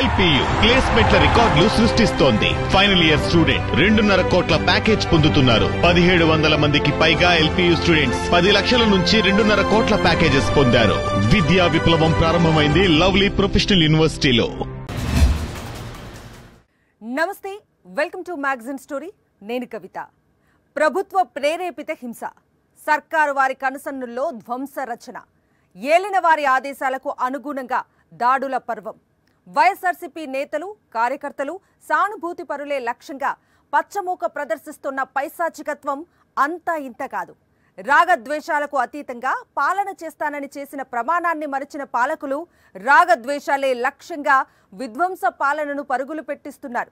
LPU ప్లేస్మెంట్ల రికార్డులు సృష్టిస్తోంది. Final year student 2.5 కోట్ల ప్యాకేజ్ పొందుతున్నారు. 1700 మందికి పైగా LPU స్టూడెంట్స్ 10 లక్షల నుంచి 2.5 కోట్ల ప్యాకేజెస్ పొందారు. విద్యా విప్లవం ప్రారంభమైంది లవ్లీ ప్రొఫెషనల్ యూనివర్సిటీలో. నమస్తే, వెల్కమ్ టు మ్యాగజైన్ స్టోరీ. నేను కవిత. ప్రభుత్వ ప్రేరేపిత హింస, సర్కారు వారి కనుసన్నుల్లో ధ్వంస రచన, ఏలిన వారి ఆదేశాలకు అనుగుణంగా దాడుల పర్వం. వైఎస్ఆర్సీపీ నేతలు, కార్యకర్తలు సానుభూతి పరులే లక్ష్యంగా పచ్చమూక ప్రదర్శిస్తున్న పైశాచికత్వం అంతా ఇంత కాదు. రాగద్వేషాలకు అతీతంగా పాలన చేస్తానని చేసిన ప్రమాణాన్ని మరిచిన పాలకులు రాగద్వేషాలే లక్ష్యంగా విధ్వంస పాలనను పరుగులు పెట్టిస్తున్నారు.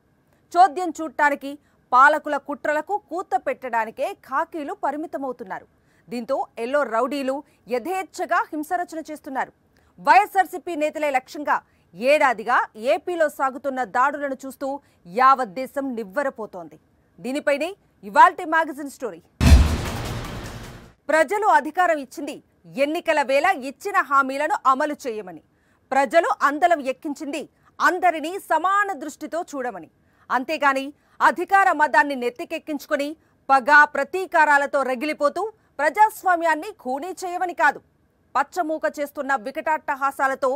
చోద్యం చూడటానికి, పాలకుల కుట్రలకు కూత పెట్టడానికే ఖాకీలు పరిమితమవుతున్నారు. దీంతో ఎల్లో రౌడీలు యథేచ్ఛగా హింసరచన చేస్తున్నారు. వైఎస్ఆర్సీపీ నేతలే లక్ష్యంగా ఏడాదిగా ఏపీలో సాగుతున్న దాడులను చూస్తూ యావత్ దేశం నివ్వెరపోతోంది. దీనిపైనే ఇవాల్టి మ్యాగజైన్ స్టోరీ. ప్రజలు అధికారం ఇచ్చింది ఎన్నికల వేళ ఇచ్చిన హామీలను అమలు చేయమని. ప్రజలు అందలం ఎక్కించింది అందరినీ సమాన దృష్టితో చూడమని. అంతేగాని అధికార మదాన్ని నెత్తికెక్కించుకుని పగ ప్రతీకారాలతో రగిలిపోతూ ప్రజాస్వామ్యాన్ని ఖూనీ చేయమని కాదు. పచ్చమూక చేస్తున్న వికటాట్టహాసాలతో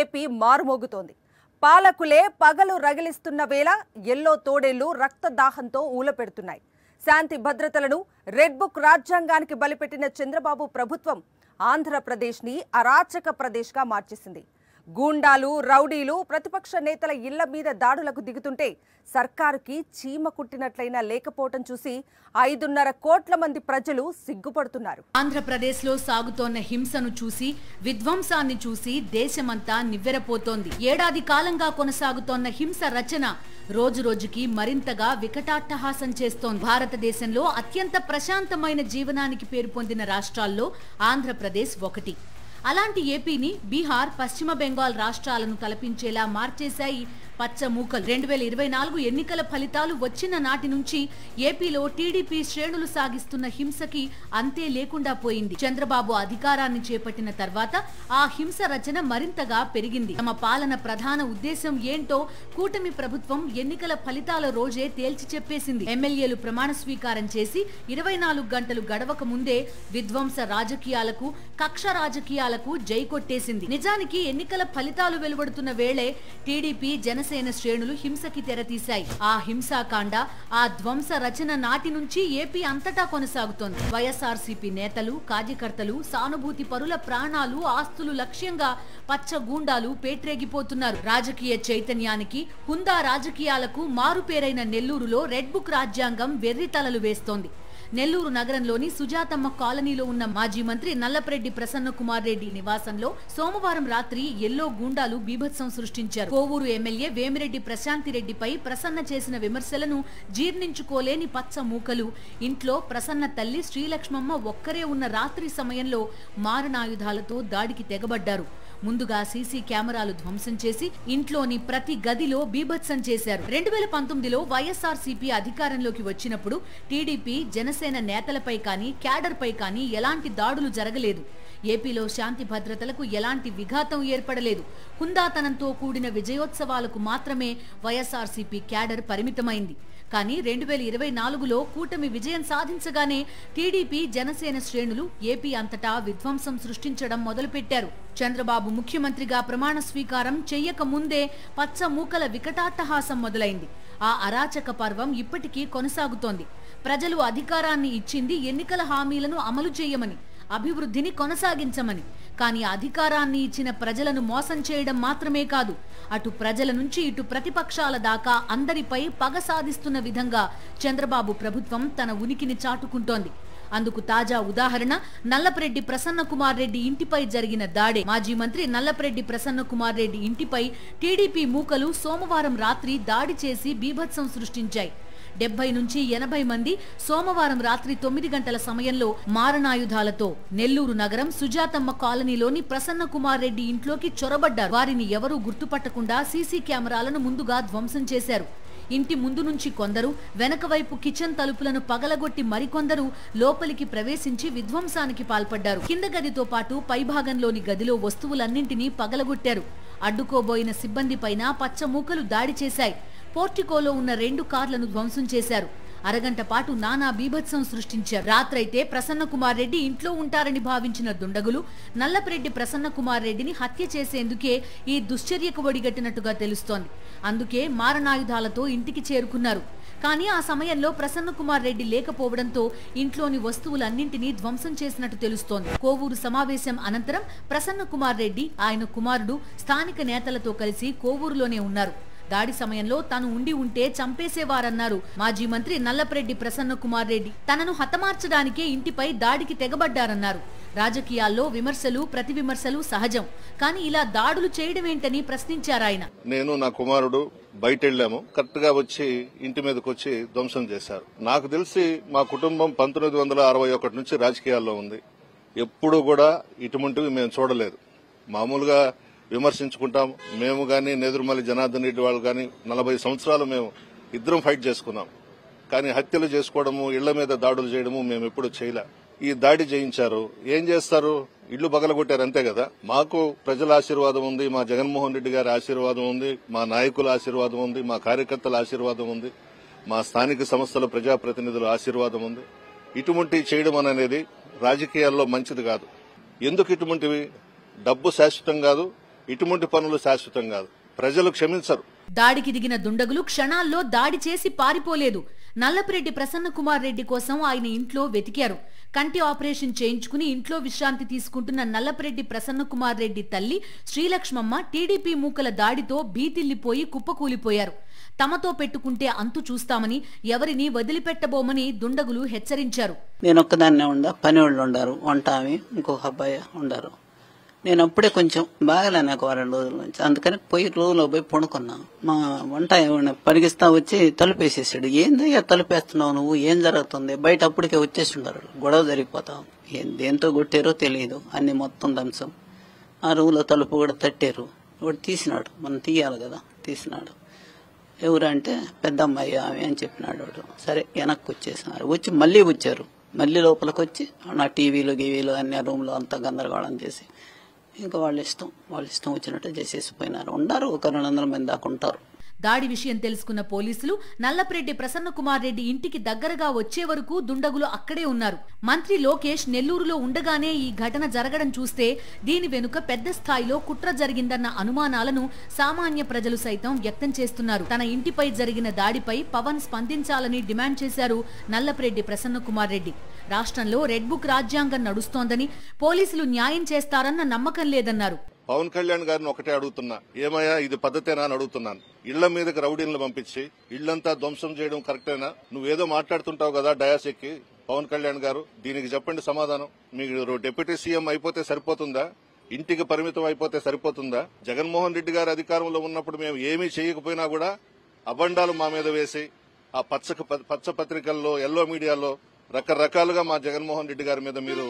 ఏపీ మారుమోగుతోంది. పాలకులే పగలు రగిలిస్తున్న వేళ ఎల్లో తోడేళ్లు రక్తదాహంతో ఊలపెడుతున్నాయి. శాంతి భద్రతలను రెడ్ బుక్ రాజ్యాంగానికి బలిపెట్టిన చంద్రబాబు ప్రభుత్వం ఆంధ్రప్రదేశ్ని అరాచక ప్రదేశ్గా మార్చేసింది. గూండాలు, రౌడీలు ప్రతిపక్ష నేతల ఇళ్ల మీద దాడులకు దిగుతుంటే సర్కారుకి చీమ కుట్టినట్లయినా లేకపోవటం చూసి 5.5 కోట్ల మంది ప్రజలు సిగ్గుపడుతున్నారు. ఆంధ్రప్రదేశ్లో సాగుతోన్న హింసను చూసి, విధ్వంసాన్ని చూసి దేశమంతా నివ్వెరపోతోంది. ఏడాది కాలంగా కొనసాగుతోన్న హింస రచన రోజురోజుకి మరింతగా వికటాట్టహాసం చేస్తోంది. భారతదేశంలో అత్యంత ప్రశాంతమైన జీవనానికి పేరు పొందిన రాష్ట్రాల్లో ఆంధ్రప్రదేశ్ ఒకటి. అలాంటి ఏపీని బీహార్, పశ్చిమ బెంగాల్ రాష్ట్రాలను తలపించేలా మార్చేశాయి పచ్చమూకలు. 2024 ఎన్నికల ఫలితాలు వచ్చిన నాటి నుంచి ఏపీలో టీడీపీ శ్రేణులు సాగిస్తున్న హింసకి అంతే లేకుండా పోయింది. చంద్రబాబు అధికారాన్ని చేపట్టిన తర్వాత ఆ హింస రచన మరింతగా పెరిగింది. తమ పాలన ప్రధాన ఉద్దేశం ఏంటో కూటమి ప్రభుత్వం ఎన్నికల ఫలితాల రోజే తేల్చి చెప్పేసింది. ఎమ్మెల్యేలు ప్రమాణ స్వీకారం చేసి 24 గంటలు గడవక ముందే విధ్వంస రాజకీయాలకు, కక్ష రాజకీయాలకు జై కొట్టేసింది. నిజానికి ఎన్నికల ఫలితాలు వెలువడుతున్న వేళే టీడీపీ, జనసేన శ్రేణులు హింసకి తెరతీశాయి. ఆ హింసాకాండ, ఆ ధ్వంస రచన నాటి నుంచి ఏపీ అంతటా కొనసాగుతోంది. వైఎస్ఆర్సీపీ నేతలు, కార్యకర్తలు, సానుభూతి పరుల ప్రాణాలు, ఆస్తులు లక్ష్యంగా పచ్చ గూండాలు పేట్రేగిపోతున్నారు. రాజకీయ చైతన్యానికి, హుందా రాజకీయాలకు మారుపేరైన నెల్లూరులో రెడ్ బుక్ రాజ్యాంగం వెర్రితలలు వేస్తోంది. నెల్లూరు నగరంలోని సుజాతమ్మ కాలనీలో ఉన్న మాజీ మంత్రి నల్లపరెడ్డి ప్రసన్న కుమార్ రెడ్డి నివాసంలో సోమవారం రాత్రి ఎల్లో గూండాలు బీభత్సం సృష్టించారు. కోవూరు ఎమ్మెల్యే వేమిరెడ్డి ప్రశాంతిరెడ్డిపై ప్రసన్న చేసిన విమర్శలను జీర్ణించుకోలేని పచ్చ మూకలు ఇంట్లో ప్రసన్న తల్లి శ్రీలక్ష్మమ్మ ఒక్కరే ఉన్న రాత్రి సమయంలో మారణాయుధాలతో దాడికి తెగబడ్డారు. ముందుగా సీసీ కెమెరాలు ధ్వంసం చేసి ఇంట్లోని ప్రతి గదిలో బీభత్సం చేశారు. 2019లో వైఎస్ఆర్సీపీ అధికారంలోకి వచ్చినప్పుడు టీడీపీ, జనసేన నేతలపై కానీ, క్యాడర్పై కానీ ఎలాంటి దాడులు జరగలేదు. ఏపీలో శాంతి భద్రతలకు ఎలాంటి విఘాతం ఏర్పడలేదు. హుందాతనంతో కూడిన విజయోత్సవాలకు మాత్రమే వైఎస్ఆర్సీపీ క్యాడర్ పరిమితమైంది. కానీ 2024లో కూటమి విజయం సాధించగానే టీడీపీ, జనసేన శ్రేణులు ఏపీ అంతటా విధ్వంసం సృష్టించడం మొదలుపెట్టారు. చంద్రబాబు ముఖ్యమంత్రిగా ప్రమాణ స్వీకారం చెయ్యక ముందే పచ్చ మూకల వికటాట్టహాసం మొదలైంది. ఆ అరాచక పర్వం ఇప్పటికీ కొనసాగుతోంది. ప్రజలు అధికారాన్ని ఇచ్చింది ఎన్నికల హామీలను అమలు చేయమని, అభివృద్ధిని కొనసాగించమని. కానీ అధికారాన్ని ఇచ్చిన ప్రజలను మోసం చేయడం మాత్రమే కాదు, అటు ప్రజల నుంచి ఇటు ప్రతిపక్షాల దాకా అందరిపై పగ సాధిస్తున్న విధంగా చంద్రబాబు ప్రభుత్వం తన ఉనికిని చాటుకుంటోంది. అందుకు తాజా ఉదాహరణ నల్లపరెడ్డి ప్రసన్న కుమార్ రెడ్డి ఇంటిపై జరిగిన దాడే. మాజీ మంత్రి నల్లపరెడ్డి ప్రసన్న కుమార్ రెడ్డి ఇంటిపై టీడీపీ మూకలు సోమవారం రాత్రి దాడి చేసి బీభత్సం సృష్టించాయి. 70 నుంచి 80 మంది సోమవారం రాత్రి 9 గంటల సమయంలో మారణాయుధాలతో నెల్లూరు నగరం సుజాతమ్మ కాలనీలోని ప్రసన్న కుమార్ రెడ్డి ఇంట్లోకి చొరబడ్డారు. వారిని ఎవరూ గుర్తుపట్టకుండా సీసీ కెమెరాలను ముందుగా ధ్వంసం చేశారు. ఇంటి ముందు నుంచి కొందరు, వెనక వైపు కిచెన్ తలుపులను పగలగొట్టి మరికొందరు లోపలికి ప్రవేశించి విధ్వంసానికి పాల్పడ్డారు. కింద గదితో పాటు పైభాగంలోని గదిలో వస్తువులన్నింటినీ పగలగొట్టారు. అడ్డుకోబోయిన సిబ్బంది పైన పచ్చమూకలు దాడి చేశాయి. పోర్టికోలో ఉన్న 2 కార్లను ధ్వంసం చేశారు. అరగంట పాటు నానా బీభత్సం సృష్టించారు. రాత్రైతే ప్రసన్నకుమార్ రెడ్డి ఇంట్లో ఉంటారని భావించిన దుండగులు నల్లపరెడ్డి ప్రసన్నకుమార్ రెడ్డిని హత్య చేసేందుకే ఈ దుశ్చర్యకు ఒడిగట్టినట్టుగా తెలుస్తోంది. అందుకే మారణాయుధాలతో ఇంటికి చేరుకున్నారు. కానీ ఆ సమయంలో ప్రసన్నకుమార్ రెడ్డి లేకపోవడంతో ఇంట్లోని వస్తువులన్నింటినీ ధ్వంసం చేసినట్టు తెలుస్తోంది. కోవూరు సమావేశం అనంతరం ప్రసన్నకుమార్ రెడ్డి, ఆయన కుమారుడు స్థానిక నేతలతో కలిసి కోవూరులోనే ఉన్నారు. దాడి సమయంలో తాను ఉంటే చంపేసేవారన్నారు మాజీ మంత్రి నల్లపరెడ్డి ప్రసన్నకుమార్ రెడ్డి. తనను హతమార్చడానికే ఇంటిపై దాడికి తెగబడ్డారన్నారు. రాజకీయాల్లో విమర్శలు, ప్రతి విమర్శలు సహజం, కానీ ఇలా దాడులు చేయడమేంటని ప్రశ్నించారాయన. నేను నా కుమారుడు బయట వెళ్లాము, కరెక్ట్ గా వచ్చి ఇంటి మీదకి వచ్చి ధ్వంసం చేశారు. నాకు తెలిసి మా కుటుంబం 1961 నుంచి రాజకీయాల్లో ఉంది. ఎప్పుడు కూడా ఇటువంటివి మేము చూడలేదు. మామూలుగా విమర్శించుకుంటాం. మేము గాని నేదురుమల్లి జనార్దన్ రెడ్డి వాళ్ళు గాని 40 సంవత్సరాలు మేము ఇద్దరం ఫైట్ చేసుకున్నాం. కానీ హత్యలు చేసుకోవడము, ఇళ్ల మీద దాడులు చేయడము మేము ఎప్పుడు చేయలే. ఈ దాడి చేయించారు, ఏం చేస్తారు? ఇళ్లు బగలగొట్టారు, అంతే కదా. మాకు ప్రజల ఆశీర్వాదం ఉంది, మా జగన్మోహన్ రెడ్డి గారి ఆశీర్వాదం ఉంది, మా నాయకుల ఆశీర్వాదం ఉంది, మా కార్యకర్తల ఆశీర్వాదం ఉంది, మా స్థానిక సంస్థల ప్రజాప్రతినిధుల ఆశీర్వాదం ఉంది. ఇటువంటి చేయడం అనేది రాజకీయాల్లో మంచిది కాదు. ఎందుకు ఇటువంటివి? డబ్బు శాశ్వతం కాదు, ఇటువంటి పనులు శాశ్వతం కాదు. ప్రజలు క్షమించరు. దాడికి దిగిన దుండగులు క్షణాల్లో దాడి చేసి పారిపోలేదు. నల్లపరెడ్డి ప్రసన్నకుమార్ రెడ్డి కోసం ఆయన ఇంట్లో వెతికారు. కంటి ఆపరేషన్ చేయించుకుని ఇంట్లో విశ్రాంతి తీసుకుంటున్న నల్లపరెడ్డి ప్రసన్నకుమార్ రెడ్డి తల్లి శ్రీలక్ష్మమ్మ టీడీపీ మూకల దాడితో భీతిల్లిపోయి కుప్పకూలిపోయారు. తమతో పెట్టుకుంటే అంతు చూస్తామని, ఎవరిని వదిలిపెట్టబోమని దుండగులు హెచ్చరించారు. నేనొక్కదాన్నే పని వాళ్ళు ఉండారు, వంట ఆమె, ఇంకొక అబ్బాయి ఉండారు. నేను అప్పుడే కొంచెం బాగాలే నాకు 2 రోజుల నుంచి. అందుకని రూమ్లో పోయి పడుకున్నా. మా వంట పరిగిస్తా వచ్చి తలుపేసేసాడు. ఏందయ్యా తలుపేస్తున్నావు నువ్వు, ఏం జరుగుతుంది? బయట అప్పటికే వచ్చేసి ఉండారు, గొడవ జరిగిపోతావు. దేంతో కొట్టారో తెలియదు, అన్ని మొత్తం దంశం. ఆ రూమ్లో తలుపు కూడా తట్టారు. వాడు తీసినాడు, మనం తీయాలి కదా, తీసినాడు. ఎవరంటే పెద్దమ్మాయి ఆమె అని చెప్పినాడు వాడు. సరే వెనక్కి వచ్చేసినారు. వచ్చి మళ్ళీ వచ్చారు. మళ్ళీ లోపలికి వచ్చి నా టీవీలు గీవీలు అన్ని ఆ రూమ్లో అంతా గందరగోళం చేసి ఇంకా వాళ్ళ ఇష్టం వచ్చినట్టు చేసేసిపోయినారు. ఉండారు, ఒక 200 మంది దాకా ఉంటారు. దాడి విషయం తెలుసుకున్న పోలీసులు నల్లపరెడ్డి ప్రసన్నకుమార్ రెడ్డి ఇంటికి దగ్గరగా వచ్చే వరకు దుండగులు అక్కడే ఉన్నారు. మంత్రి లోకేష్ నెల్లూరులో ఉండగానే ఈ ఘటన జరగడం చూస్తే దీని వెనుక పెద్ద స్థాయిలో కుట్ర జరిగిందన్న అనుమానాలను సామాన్య ప్రజలు సైతం వ్యక్తం చేస్తున్నారు. తన ఇంటిపై జరిగిన దాడిపై పవన్ స్పందించాలని డిమాండ్ చేశారు నల్లపరెడ్డి ప్రసన్నకుమార్ రెడ్డి. రాష్ట్రంలో రెడ్ బుక్ రాజ్యాంగం నడుస్తోందని, పోలీసులు న్యాయం చేస్తారన్న నమ్మకం లేదన్నారు. పవన్ కళ్యాణ్ గారిని ఒకటే అడుగుతున్నా, ఏమయ్యా ఇది పద్ధతేనా అని అడుగుతున్నాను. ఇళ్ల మీదకి రౌడీలను పంపించి ఇళ్లంతా ధ్వంసం చేయడం కరెక్టేనా? నువ్వేదో మాట్లాడుతుంటావు కదా డయాస్ ఎక్కి. పవన్ కళ్యాణ్ గారు, దీనికి చెప్పండి సమాధానం. మీరు డిప్యూటీ సీఎం అయిపోతే సరిపోతుందా? ఇంటికి పరిమితం అయిపోతే సరిపోతుందా? జగన్మోహన్ రెడ్డి గారు అధికారంలో ఉన్నప్పుడు మేము ఏమీ చేయకపోయినా కూడా అబండాలు మా మీద వేసి ఆ పచ్చ పత్రికల్లో, ఎల్లో మీడియాలో రకరకాలుగా మా జగన్మోహన్ రెడ్డి గారి మీద మీరు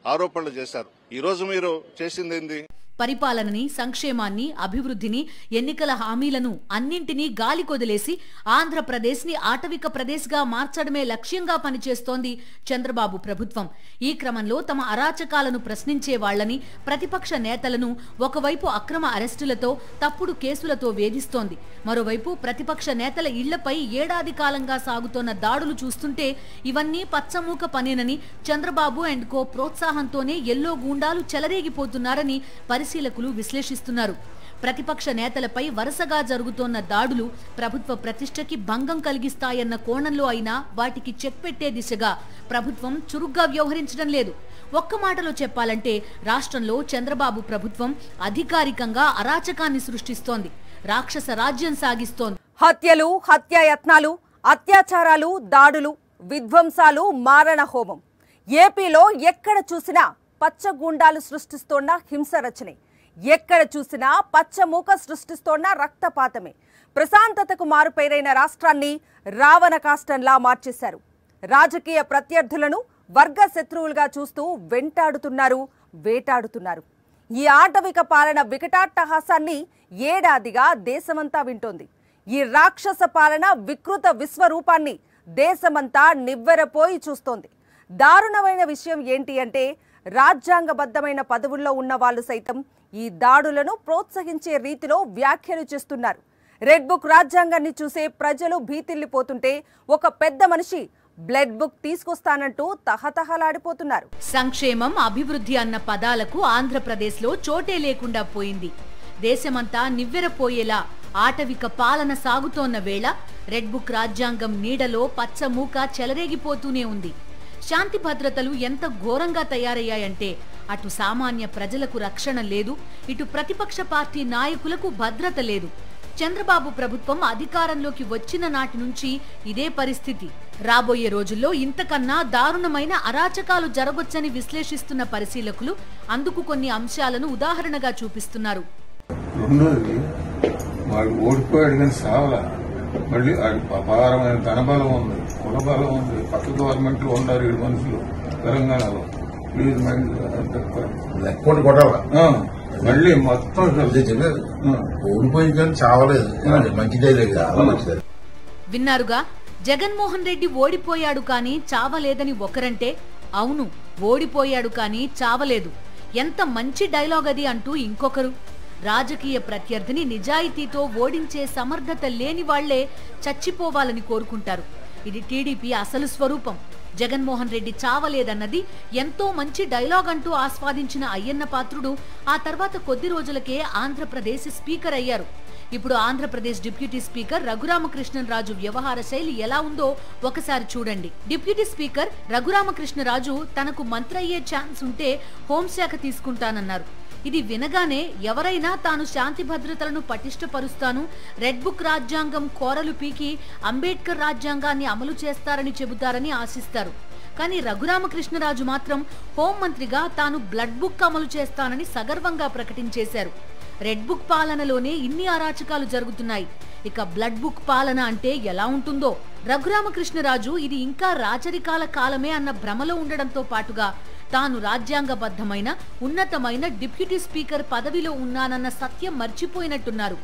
ఆరోపణలు చేశారు. ఈ రోజు మీరు చేసిందేంది? పరిపాలనని, సంక్షేమాన్ని, అభివృద్ధిని, ఎన్నికల హామీలను అన్నింటినీ గాలికొదిలేసి ఆంధ్రప్రదేశ్ ని ఆటవిక ప్రదేశ్ గా మార్చడమే లక్ష్యంగా పనిచేస్తోంది చంద్రబాబు ప్రభుత్వం. ఈ క్రమంలో తమ అరాచకాలను ప్రశ్నించే వాళ్లని, ప్రతిపక్ష నేతలను ఒకవైపు అక్రమ అరెస్టులతో, తప్పుడు కేసులతో వేధిస్తోంది. మరోవైపు ప్రతిపక్ష నేతల ఇళ్లపై ఏడాది కాలంగా సాగుతోన్న దాడులు చూస్తుంటే ఇవన్నీ పచ్చమూక పనేనని, చంద్రబాబు అండ్ కో ప్రోత్సాహంతోనే ఎల్లో గూండాలు చెలరేగిపోతున్నారని పరిశీలకులు విశ్లేషిస్తున్నారు. ప్రతిపక్ష నేతలపై వరుసగా జరుగుతోన్న దాడులు ప్రభుత్వ ప్రతిష్టకి భంగం కలిగిస్తాయన్న కోణంలో అయినా వాటికి చెక్ పెట్టే దిశగా ప్రభుత్వం చురుగ్గా వ్యవహరించడం లేదు. ఒక్క మాటలో చెప్పాలంటే రాష్ట్రంలో చంద్రబాబు ప్రభుత్వం అధికారికంగా అరాచకాన్ని సృష్టిస్తోంది, రాక్షస రాజ్యం సాగిస్తోంది. హత్యలు, హత్యాయత్నాలు, అత్యాచారాలు, దాడులు, విధ్వంసాలు, మారణ హోమం. ఏపీలో ఎక్కడ చూసినా పచ్చగూండాలు సృష్టిస్తోన్న హింస రచనే. ఎక్కడ చూసినా పచ్చమూక సృష్టిస్తోన్న రక్తపాతమే. ప్రశాంతతకు మారుపేరైన రాష్ట్రాన్ని రావణ కాష్టంలా మార్చేశారు. రాజకీయ ప్రత్యర్థులను వర్గ శత్రువులుగా చూస్తూ వెంటాడుతున్నారు, వేటాడుతున్నారు. ఈ ఆటవిక పాలన వికటాట్టహాసాన్ని ఏడాదిగా దేశమంతా వింటోంది. ఈ రాక్షస పాలన వికృత విశ్వరూపాన్ని దేశమంతా నివ్వెరపోయి చూస్తోంది. దారుణమైన విషయం ఏంటి అంటే రాజ్యాంగబద్ధమైన పదవుల్లో ఉన్న వాళ్ళు సైతం ఈ దాడులను ప్రోత్సహించే రీతిలో వ్యాఖ్యలు చేస్తున్నారు. రెడ్ బుక్ రాజ్యాంగాన్ని చూసే ప్రజలు భీతిల్లిపోతుంటే ఒక పెద్ద మనిషి బ్లడ్ బుక్ తీసుకొస్తానంటూ తహతహలాడిపోతున్నారు. సంక్షేమం, అభివృద్ధి అన్న పదాలకు ఆంధ్రప్రదేశ్లో చోటే లేకుండా పోయింది. దేశమంతా నివ్వెరపోయేలా ఆటవిక పాలన సాగుతోన్న వేళ రెడ్ బుక్ రాజ్యాంగం నీడలో పచ్చమూక చెలరేగిపోతూనే ఉంది. శాంతి భద్రతలు ఎంత ఘోరంగా తయారయ్యాయంటే అటు సామాన్య ప్రజలకు రక్షణ లేదు, ఇటు ప్రతిపక్ష పార్టీ నాయకులకు భద్రత లేదు. చంద్రబాబు ప్రభుత్వం అధికారంలోకి వచ్చిన నాటి నుంచి ఇదే పరిస్థితి. రాబోయే రోజుల్లో ఇంతకన్నా దారుణమైన అరాచకాలు జరగొచ్చని విశ్లేషిస్తున్న పరిశీలకులు అందుకు కొన్ని అంశాలను ఉదాహరణగా చూపిస్తున్నారు. రెండోది, వాడు ఓడిపోయాడు కానీ సావలా. మళ్ళీ అపారమైన ధనబలం ఉంది, కులబలం ఉంది. పక్క గవర్నమెంట్ లో ఉన్నారు 7 మనుషులు తెలంగాణలో. ప్లీజ్ మళ్ళీ మొత్తం ఓడిపోయి కానీ చావలేదు. మంచిదే లేదు. విన్నారుగా, జగన్మోహన్ రెడ్డి ఓడిపోయాడు కానీ చావలేదని ఒకరంటే, అవును ఓడిపోయాడు కానీ చావలేదు, ఎంత మంచి డైలాగ్ అది అంటూ ఇంకొకరు. రాజకీయ ప్రత్యర్థిని నిజాయితీతో ఓడించే సమర్థత లేని వాళ్లే చచ్చిపోవాలని కోరుకుంటారు. ఇది టీడీపీ అసలు స్వరూపం. జగన్మోహన్ రెడ్డి చావలేదన్నది ఎంతో మంచి డైలాగ్ అంటూ ఆస్వాదించిన అయ్యన్న పాత్రుడు ఆ తర్వాత కొద్ది రోజులకే ఆంధ్రప్రదేశ్ స్పీకర్ అయ్యారు. ఇప్పుడు ఆంధ్రప్రదేశ్ డిప్యూటీ స్పీకర్ రఘురామకృష్ణరాజు వ్యవహార శైలి ఎలా ఉందో ఒకసారి చూడండి. డిప్యూటీ స్పీకర్ రఘురామకృష్ణరాజు తనకు మంత్రి అయ్యే ఛాన్స్ ఉంటే హోంశాఖ తీసుకుంటానన్నారు. ఇది వినగానే ఎవరైనా తాను శాంతి భద్రతలను పటిష్టపరుస్తాను, రెడ్ బుక్ రాజ్యాంగం కోరలు పీకి అంబేద్కర్ రాజ్యాంగాన్ని అమలు చేస్తారని చెబుతారని ఆశిస్తారు. కానీ రఘురామకృష్ణరాజు మాత్రం హోంమంత్రిగా తాను బ్లడ్ బుక్ అమలు చేస్తానని సగర్వంగా ప్రకటించేశారు. రెడ్ బుక్ పాలనలోనే ఇన్ని అరాచకాలు జరుగుతున్నాయి, ఇక బ్లడ్ బుక్ పాలన అంటే ఎలా ఉంటుందో. రఘురామకృష్ణరాజు ఇది ఇంకా రాచరికాల కాలమే అన్న భ్రమలో ఉండడంతో పాటుగా తాను రాజ్యాంగబద్ధమైన ఉన్నతమైన డిప్యూటీ స్పీకర్ పదవిలో ఉన్నానన్న సత్యం మర్చిపోయినట్టున్నారు.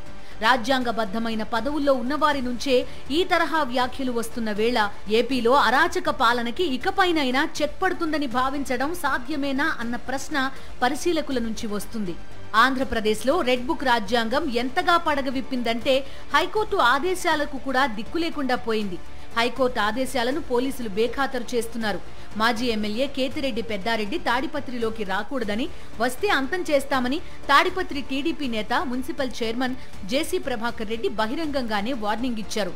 రాజ్యాంగబద్ధమైన పదవుల్లో ఉన్నవారి నుంచే ఈ తరహా వ్యాఖ్యలు వస్తున్న వేళ ఏపీలో అరాచక పాలనకి ఇకపైనైనా చెక్ పడుతుందని భావించడం సాధ్యమేనా అన్న ప్రశ్న పరిశీలకుల నుంచి వస్తుంది. ఆంధ్రప్రదేశ్లో రెడ్ బుక్ రాజ్యాంగం ఎంతగా పడగవిప్పిందంటే హైకోర్టు ఆదేశాలకు కూడా దిక్కు లేకుండా పోయింది. హైకోర్టు ఆదేశాలను పోలీసులు బేఖాతరు చేస్తున్నారు. మాజీ ఎమ్మెల్యే కేతిరెడ్డి పెద్దారెడ్డి తాడిపత్రిలోకి రాకూడదని, వస్తే అంతం చేస్తామని తాడిపత్రి టీడీపీ నేత మున్సిపల్ చైర్మన్ జేసీ ప్రభాకర్ రెడ్డి బహిరంగంగానే వార్నింగ్ ఇచ్చారు.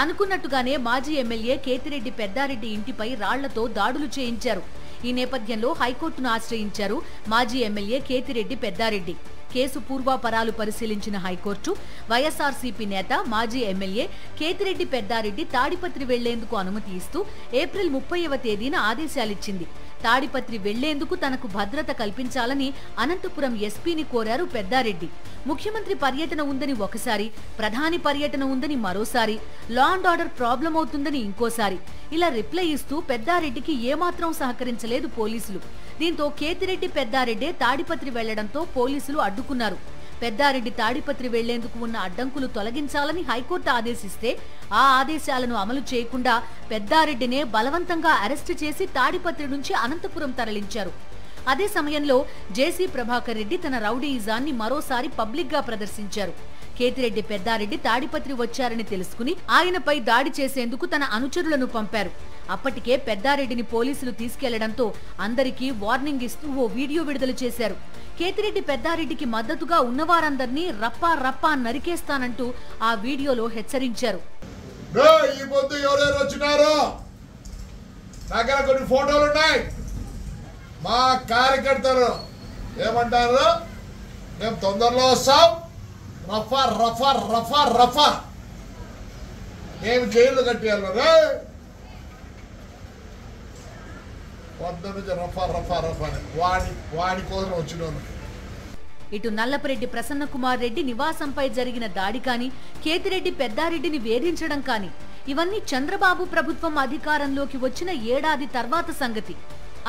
అనుకున్నట్టుగానే మాజీ ఎమ్మెల్యే కేతిరెడ్డి పెద్దారెడ్డి ఇంటిపై రాళ్లతో దాడులు చేయించారు. ఈ నేపథ్యంలో హైకోర్టును ఆశ్రయించారు మాజీ ఎమ్మెల్యే కేతిరెడ్డి పెద్దారెడ్డి. కేసు పూర్వాపరాలు పరిశీలించిన హైకోర్టు వైఎస్ఆర్సీపీ నేత మాజీ ఎమ్మెల్యే కేతిరెడ్డి పెద్దారెడ్డి తాడిపత్రి వెళ్లేందుకు అనుమతి ఇస్తూ ఏప్రిల్ 30వ తేదీన ఆదేశాలిచ్చింది. తాడిపత్రి వెళ్లేందుకు తనకు భద్రత కల్పించాలని అనంతపురం ఎస్పీని కోరారు పెద్దారెడ్డి. ముఖ్యమంత్రి పర్యటన ఉందని ఒకసారి, ప్రధాని పర్యటన ఉందని మరోసారి, లా అండ్ ఆర్డర్ ప్రాబ్లం అవుతుందని ఇంకోసారి ఇలా రిప్లై ఇస్తూ పెద్దారెడ్డికి ఏమాత్రం సహకరించలేదు పోలీసులు. దీంతో కేతిరెడ్డి పెద్దారెడ్డే తాడిపత్రి వెళ్లడంతో పోలీసులు అడ్డుకున్నారు. పెద్దారెడ్డి తాడిపత్రి వెళ్లేందుకు ఉన్న అడ్డంకులు తొలగించాలని హైకోర్టు ఆదేశిస్తే ఆ ఆదేశాలను అమలు చేయకుండా పెద్దారెడ్డినే బలవంతంగా అరెస్టు చేసి తాడిపత్రి నుంచి అనంతపురం తరలించారు. అదే సమయంలో జేసీ ప్రభాకర్ రెడ్డి తన రౌడీయిజాన్ని మరోసారి పబ్లిక్ గా ప్రదర్శించారు. కేతిరెడ్డి పెద్దారెడ్డి తాడిపత్రి వచ్చారని తెలుసుకుని ఆయనపై దాడి చేసేందుకు తన అనుచరులను పంపారు. అప్పటికే పెద్దారెడ్డిని పోలీసులు తీసుకెళ్లడంతో అందరికీ వార్నింగ్ ఇస్తూ ఓ వీడియో విడుదల చేశారు. కేతిరెడ్డి పెద్దారెడ్డికి మద్దతుగా ఉన్నవారందరినీ రప్పా రప్పా నరికేస్తానంటూ ఆ వీడియోలో హెచ్చరించారు. కొన్ని ఫోటోలున్నాయి. మా కార్యకర్తలు ఏమంటారు, మేము తొందరలో వస్తాం, రఫా రఫా రఫా రఫా, మేము జైలు కట్టేయాలి, వద్ద నుంచి రఫా రఫా రఫా వాడి కోసం వచ్చిన. ఇటు నల్లపరెడ్డి ప్రసన్న కుమార్ రెడ్డి నివాసంపై జరిగిన దాడి కాని, కేతిరెడ్డి పెద్దారెడ్డిని వేధించడం కాని ఇవన్నీ చంద్రబాబు ప్రభుత్వం అధికారంలోకి వచ్చిన ఏడాది తర్వాత సంగతి.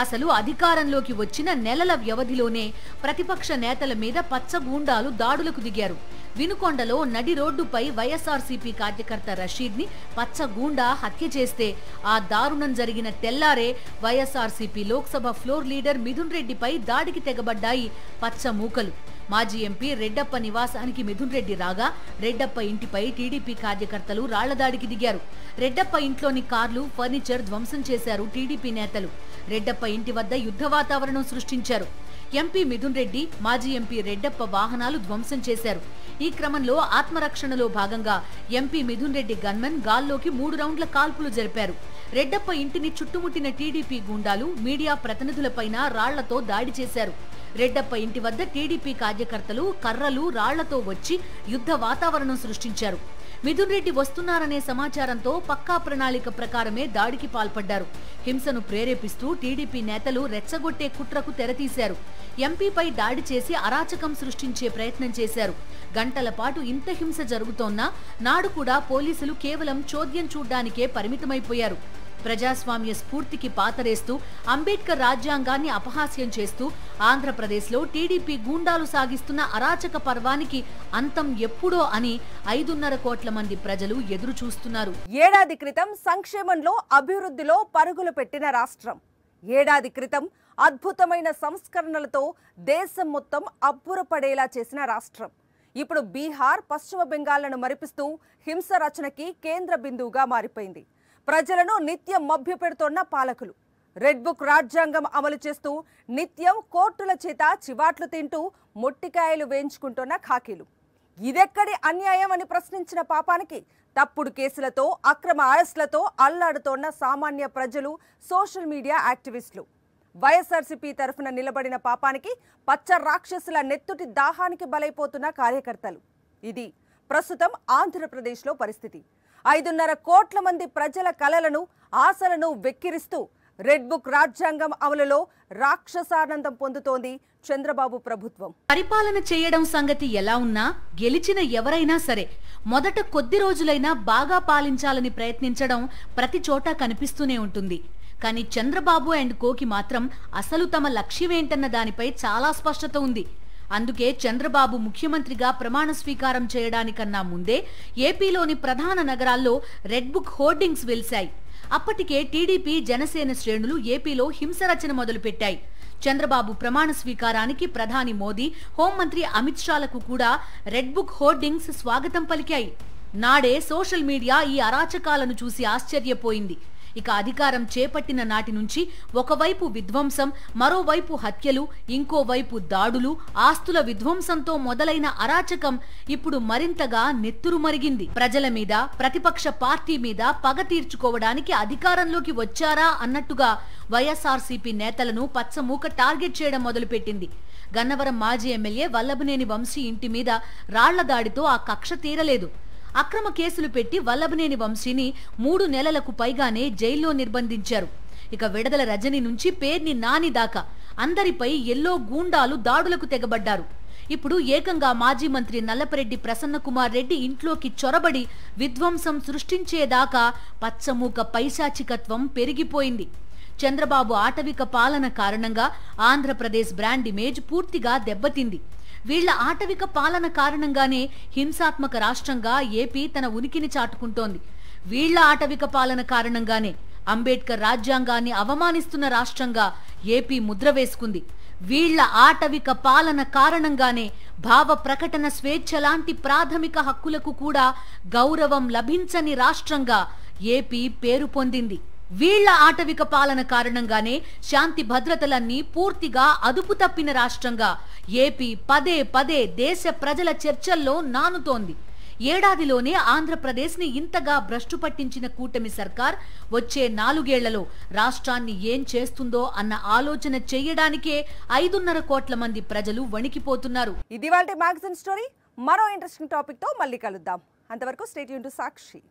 అసలు అధికారంలోకి వచ్చిన నెలల వ్యవధిలోనే ప్రతిపక్ష నేతల మీద పచ్చగూండాలు దాడులకు దిగారు. వినుకొండలో నడి రోడ్డుపై వైఎస్ఆర్సీపీ కార్యకర్త రషీద్ ని పచ్చగూండా హత్య చేస్తే ఆ దారుణం జరిగిన తెల్లారే వైఎస్ఆర్సీపీ లోక్సభ ఫ్లోర్ లీడర్ మిథున్ రెడ్డిపై దాడికి తెగబడ్డాయి పచ్చ మూకలు. మాజీ ఎంపీ రెడ్డప్ప నివాసానికి మిథున్ రెడ్డి రాగా రెడ్డప్ప ఇంటిపై టీడీపీ కార్యకర్తలు రాళ్లదాడికి దిగారు. రెడ్డప్ప ఇంట్లోని కార్లు, ఫర్నిచర్ ధ్వంసం చేశారు టీడీపీ నేతలు. రెడ్డప్ప ఇంటి వద్ద యుద్ధ వాతావరణం సృష్టించారు. ఎంపీ మిథున్ రెడ్డి, మాజీ ఎంపీ రెడ్డప్ప వాహనాలు ధ్వంసం చేశారు. ఈ క్రమంలో ఆత్మరక్షణలో భాగంగా ఎంపీ మిథున్ రెడ్డి గన్మెన్ గాల్లోకి 3 రౌండ్ల కాల్పులు జరిపారు. రెడ్డప్ప ఇంటిని చుట్టుముట్టిన టీడీపీ గూండాలు మీడియా ప్రతినిధులపైన రాళ్లతో దాడి చేశారు. రెడ్డప్ప ఇంటి వద్ద టీడీపీ కార్యకర్తలు కర్రలు, రాళ్లతో వచ్చి యుద్ధ వాతావరణం సృష్టించారు. మిథున్ రెడ్డి వస్తున్నారనే సమాచారంతో పక్కా ప్రణాళిక ప్రకారమే దాడికి పాల్పడ్డారు. హింసను ప్రేరేపిస్తూ టీడీపీ నేతలు రెచ్చగొట్టే కుట్రకు తెరతీశారు. ఎంపీపై దాడి చేసి అరాచకం సృష్టించే ప్రయత్నం చేశారు. గంటల పాటు ఇంత హింస జరుగుతోన్నా నాడు కూడా పోలీసులు కేవలం చోద్యం చూడ్డానికే పరిమితమైపోయారు. ప్రజాస్వామ్య స్ఫూర్తికి పాతరేస్తూ అంబేద్కర్ రాజ్యాంగాన్ని అపహాస్యం చేస్తూ ఆంధ్రప్రదేశ్లో టీడీపీ గూండాలు సాగిస్తున్న అరాచక పర్వానికి అంతం ఎప్పుడో అని 5.5 కోట్ల మంది ప్రజలు ఎదురు చూస్తున్నారు. ఏడాది క్రితం సంక్షేమంలో, అభివృద్ధిలో పరుగులు పెట్టిన రాష్ట్రం. ఏడాది క్రితం అద్భుతమైన సంస్కరణలతో దేశం మొత్తం అబ్బురపడేలా చేసిన రాష్ట్రం. ఇప్పుడు బీహార్, పశ్చిమ బెంగాల్లను మరిపిస్తూ హింస రచనకి కేంద్ర బిందువుగా మారిపోయింది. ప్రజలను నిత్యం మభ్యపెడుతోన్న పాలకులు, రెడ్ బుక్ రాజ్యాంగం అమలు చేస్తూ నిత్యం కోర్టుల చేత చివాట్లు తింటూ మొట్టికాయలు వేయించుకుంటున్న ఖాకీలు. ఇదెక్కడి అన్యాయం అని ప్రశ్నించిన పాపానికి తప్పుడు కేసులతో, అక్రమ అరెస్టులతో అల్లాడుతోన్న సామాన్య ప్రజలు, సోషల్ మీడియా యాక్టివిస్టులు. వైఎస్ఆర్సీపీ తరఫున నిలబడిన పాపానికి పచ్చ రాక్షసుల నెత్తుటి దాహానికి బలైపోతున్న కార్యకర్తలు. ఇది ప్రస్తుతం ఆంధ్రప్రదేశ్లో పరిస్థితి. 5.5 కోట్ల మంది ప్రజల కలలను, ఆశలను వెక్కిరిస్తూ రెడ్ బుక్ రాజ్యాంగం అమలులో రాక్షసానందం పొందుతోంది చంద్రబాబు ప్రభుత్వం. పరిపాలన చేయడం సంగతి ఎలా ఉన్నా గెలిచిన ఎవరైనా సరే మొదట కొద్ది రోజులైనా బాగా పాలించాలని ప్రయత్నించడం ప్రతి చోట కనిపిస్తూనే ఉంటుంది. కానీ చంద్రబాబు అండ్ కోకి మాత్రం అసలు తమ లక్ష్యమేంటన్న దానిపై చాలా స్పష్టత ఉంది. అందుకే చంద్రబాబు ముఖ్యమంత్రిగా ప్రమాణ స్వీకారం చేయడానికన్నా ముందే ఏపీలోని ప్రధాన నగరాల్లో రెడ్ బుక్ హోర్డింగ్స్ వెలిశాయి. అప్పటికే టీడీపీ, జనసేన శ్రేణులు ఏపీలో హింసరచన మొదలుపెట్టాయి. చంద్రబాబు ప్రమాణ స్వీకారానికి ప్రధాని మోదీ, హోంమంత్రి అమిత్ షాలకు కూడా రెడ్ బుక్ హోర్డింగ్స్ స్వాగతం పలికాయి. నాడే సోషల్ మీడియా ఈ అరాచకాలను చూసి ఆశ్చర్యపోయింది. ఇక అధికారం చేపట్టిన నాటి నుంచి ఒకవైపు విధ్వంసం, మరోవైపు హత్యలు, ఇంకోవైపు దాడులు, ఆస్తుల విధ్వంసంతో మొదలైన అరాచకం ఇప్పుడు మరింతగా నెత్తురు మరిగింది. ప్రజల మీద, ప్రతిపక్ష పార్టీ మీద పగ తీర్చుకోవడానికి అధికారంలోకి వచ్చారా అన్నట్టుగా వైఎస్ఆర్సీపీ నేతలను పచ్చమూక టార్గెట్ చేయడం మొదలుపెట్టింది. గన్నవరం మాజీ ఎమ్మెల్యే వల్లభనేని వంశీ ఇంటి మీద రాళ్ల దాడితో ఆ కక్ష తీరలేదు. అక్రమ కేసులు పెట్టి వల్లభనేని వంశీని 3 నెలలకు పైగానే జైల్లో నిర్బంధించారు. ఇక విడదల రజని నుంచి పేర్ని నాని దాకా అందరిపై ఎల్లో గూండాలు దాడులకు తెగబడ్డారు. ఇప్పుడు ఏకంగా మాజీ మంత్రి నల్లపరెడ్డి ప్రసన్నకుమార్ రెడ్డి ఇంట్లోకి చొరబడి విధ్వంసం సృష్టించేదాకా పచ్చమూక పైశాచికత్వం పెరిగిపోయింది. చంద్రబాబు ఆటవిక పాలన కారణంగా ఆంధ్రప్రదేశ్ బ్రాండ్ ఇమేజ్ పూర్తిగా దెబ్బతింది. వీళ్ల ఆటవిక పాలన కారణంగానే హింసాత్మక రాష్ట్రంగా ఏపీ తన ఉనికిని చాటుకుంటోంది. వీళ్ల ఆటవిక పాలన కారణంగానే అంబేద్కర్ రాజ్యాంగాన్ని అవమానిస్తున్న రాష్ట్రంగా ఏపీ ముద్ర వేసుకుంది. వీళ్ల ఆటవిక పాలన కారణంగానే భావ ప్రకటన స్వేచ్ఛ లాంటి ప్రాథమిక హక్కులకు కూడా గౌరవం లభించని రాష్ట్రంగా ఏపీ పేరు పొందింది. వీళ్ల ఆటవిక పాలన కారణంగానే శాంతి భద్రతలన్నీ పూర్తిగా అదుపు తప్పిన రాష్ట్రంగా ఏపీ పదే పదే దేశ ప్రజల చర్చల్లో నానుతోంది. ఏడాదిలోనే ఆంధ్రప్రదేశ్ ని ఇంతగా భ్రష్టు పట్టించిన కూటమి సర్కార్ వచ్చే 4 ఏళ్లలో రాష్ట్రాన్ని ఏం చేస్తుందో అన్న ఆలోచన చేయడానికే 5.5 కోట్ల మంది ప్రజలు వణికిపోతున్నారు. ఇది వాల్టి మ్యాగజైన్ స్టోరీ. మరో ఇంట్రెస్టింగ్ టాపిక్ తో మళ్ళీ కలుద్దాం. అంతవరకు స్టే ట్యూన్ టు సాక్షి.